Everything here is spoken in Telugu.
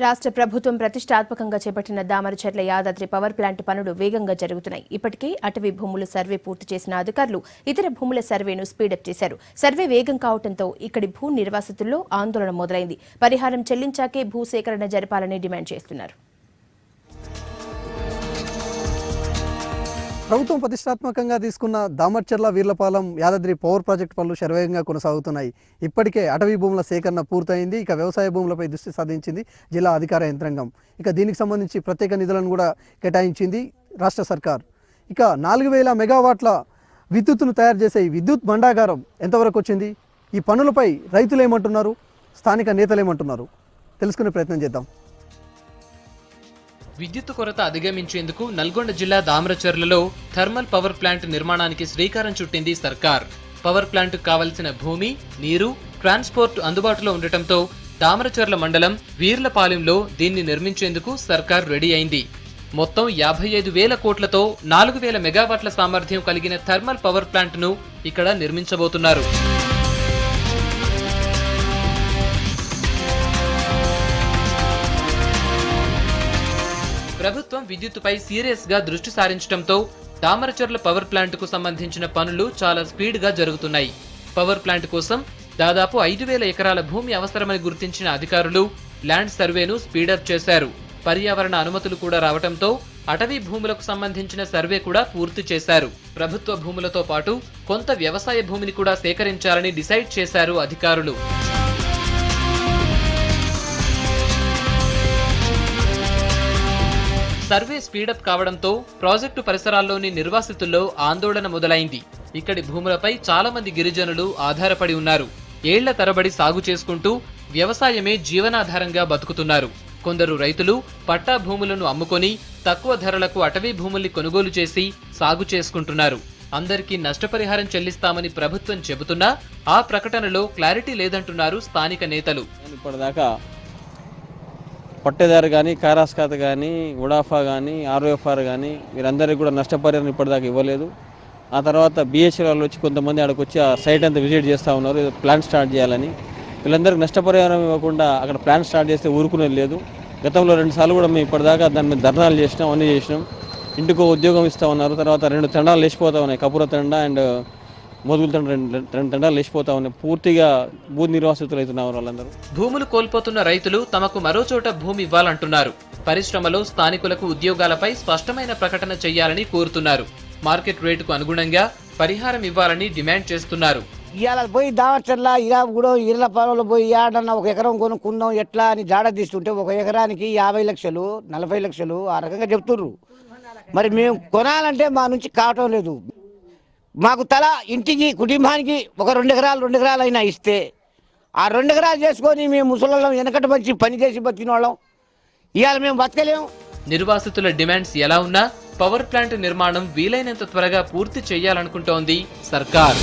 రాష్ట్ర ప్రభుత్వం ప్రతిష్టాత్మకంగా చేపట్టిన దామరచెర్ల యాదాద్రి పవర్ ప్లాంట్ పనులు వేగంగా జరుగుతున్నాయి. ఇప్పటికే అటవీ భూముల సర్వే పూర్తి చేసిన అధికారులు ఇతర భూముల సర్వేను స్పీడప్ చేశారు. సర్వే వేగం కావడంతో ఇక్కడి భూ నిర్వాసితుల్లో ఆందోళన మొదలైంది. పరిహారం చెల్లించాకే భూసేకరణ జరపాలని డిమాండ్ చేస్తున్నారు. ప్రభుత్వం ప్రతిష్టాత్మకంగా తీసుకున్న దామరచెర్ల వీర్లపాలెం యాదాద్రి పవర్ ప్రాజెక్టు పనులు శరవేగంగా కొనసాగుతున్నాయి. ఇప్పటికే అటవీ భూముల సేకరణ పూర్తయింది. ఇక వ్యవసాయ భూములపై దృష్టి సాధించింది జిల్లా అధికార యంత్రాంగం. ఇక దీనికి సంబంధించి ప్రత్యేక నిధులను కూడా కేటాయించింది రాష్ట్ర సర్కార్. ఇక 4000 మెగావాట్ల విద్యుత్తును తయారు చేసే ఈ విద్యుత్ భండాగారం ఎంతవరకు వచ్చింది? ఈ పనులపై రైతులు ఏమంటున్నారు, స్థానిక నేతలు ఏమంటున్నారు తెలుసుకునే ప్రయత్నం చేద్దాం. విద్యుత్ కొరత అధిగమించేందుకు నల్గొండ జిల్లా దామరచెర్లలో థర్మల్ పవర్ ప్లాంట్ నిర్మాణానికి శ్రీకారం చుట్టింది సర్కార్. పవర్ ప్లాంట్ కావలసిన భూమి, నీరు, ట్రాన్స్పోర్ట్ అందుబాటులో ఉండటంతో దామరచెర్ల మండలం వీర్లపాలెంలో దీన్ని నిర్మించేందుకు సర్కార్ రెడీ అయింది. మొత్తం 55,000 కోట్లతో 4,000 మెగావాట్ల సామర్థ్యం కలిగిన థర్మల్ పవర్ ప్లాంట్ ను ఇక్కడ నిర్మించబోతున్నారు. ప్రభుత్వం విద్యుత్తుపై సీరియస్ గా దృష్టి సారించడంతో దామరచెర్ల పవర్ ప్లాంట్ కు సంబంధించిన పనులు చాలా స్పీడ్ గా జరుగుతున్నాయి. పవర్ ప్లాంట్ కోసం దాదాపు 5,000 ఎకరాల భూమి అవసరమని గుర్తించిన అధికారులు ల్యాండ్ సర్వేను స్పీడప్ చేశారు. పర్యావరణ అనుమతులు కూడా రావడంతో అటవీ భూములకు సంబంధించిన సర్వే కూడా పూర్తి చేశారు. ప్రభుత్వ భూములతో పాటు కొంత వ్యవసాయ భూమిని కూడా సేకరించాలని డిసైడ్ చేశారు అధికారులు. సర్వే స్పీడప్ కావడంతో ప్రాజెక్టు పరిసరాల్లోని నిర్వాసితుల్లో ఆందోళన మొదలైంది. ఇక్కడి భూములపై చాలా మంది గిరిజనులు ఆధారపడి ఉన్నారు. ఏళ్ల తరబడి సాగు చేసుకుంటూ వ్యవసాయమే జీవనాధారంగా బతుకుతున్నారు. కొందరు రైతులు పట్టా భూములను అమ్ముకొని తక్కువ ధరలకు అటవీ భూముల్ని కొనుగోలు చేసి సాగు చేసుకుంటున్నారు. అందరికీ నష్టపరిహారం చెల్లిస్తామని ప్రభుత్వం చెబుతున్నా ఆ ప్రకటనలో క్లారిటీ లేదంటున్నారు స్థానిక నేతలు. పట్టేదారు కానీ, కారాస్కాత కానీ, ఉడాఫా కానీ, ఆర్ఓఎఫ్ఆర్ కానీ వీరందరికీ కూడా నష్టపరిహారం ఇప్పటిదాకా ఇవ్వలేదు. ఆ తర్వాత బిహెచ్ఎల్ వాళ్ళు వచ్చి కొంతమంది అక్కడికి వచ్చి ఆ సైట్ అంతా విజిట్ చేస్తూ ఉన్నారు, ప్లాన్ స్టార్ట్ చేయాలని. వీళ్ళందరికీ నష్టపరిహారం ఇవ్వకుండా అక్కడ ప్లాన్ స్టార్ట్ చేస్తే ఊరుకునేది లేదు. గతంలో 2 సార్లు కూడా మేము ఇప్పటిదాకా దాని మీద ధర్నాలు చేసినాం, అన్నీ చేసినాం. ఇంటికో ఉద్యోగం ఇస్తూ ఉన్నారు. తర్వాత 2 తండాలు లేచిపోతూ ఉన్నాయి, కపుర తండా అండ్ మొదలు తండ, 2 తండాలు లేచిపోతా ఉన్నాయి. పూర్తిగా భూ నిర్వాసితులు అవుతున్నారు వాళ్ళందరూ. భూములు కోల్పోతున్న రైతులు తమకు మరో చోట భూమి ఇవ్వాలంటున్నారు. పరిశ్రమలో స్థానికులకు ఉద్యోగాలపై స్పష్టమైన ప్రకటన చేయాలని కోరుతున్నారు. మార్కెట్ రేటుకు అనుగుణంగా పరిహారం ఇవ్వాలని డిమాండ్ చేస్తున్నారు. ఇవాళ పోయి దామరచెర్ల కూడా ఈర్లపాలెంలో పోయి ఏడన్నా 1 ఎకరం కొనుక్కుందాం ఎట్లా అని జాడ తీస్తుంటే 1 ఎకరానికి 50 లక్షలు 40 లక్షలు ఆ రకంగా చెప్తుర్రు. మరి మేము కొనాలంటే మా నుంచి కావటం లేదు. మాకు తల ఇంటికి కుటుంబానికి 2 ఎకరాలు అయినా ఇస్తే ఆ 2 ఎకరాలు చేసుకొని మేము ముసలిళ్ళం వెనకట మంచి పని చేసి బతికిన వాళ్ళం. ఇవాళ మేము బతకలేము. నిర్వాసితుల డిమాండ్స్ ఎలా ఉన్నా పవర్ ప్లాంట్ నిర్మాణం వీలైనంత త్వరగా పూర్తి చేయాలనుకుంటోంది సర్కార్.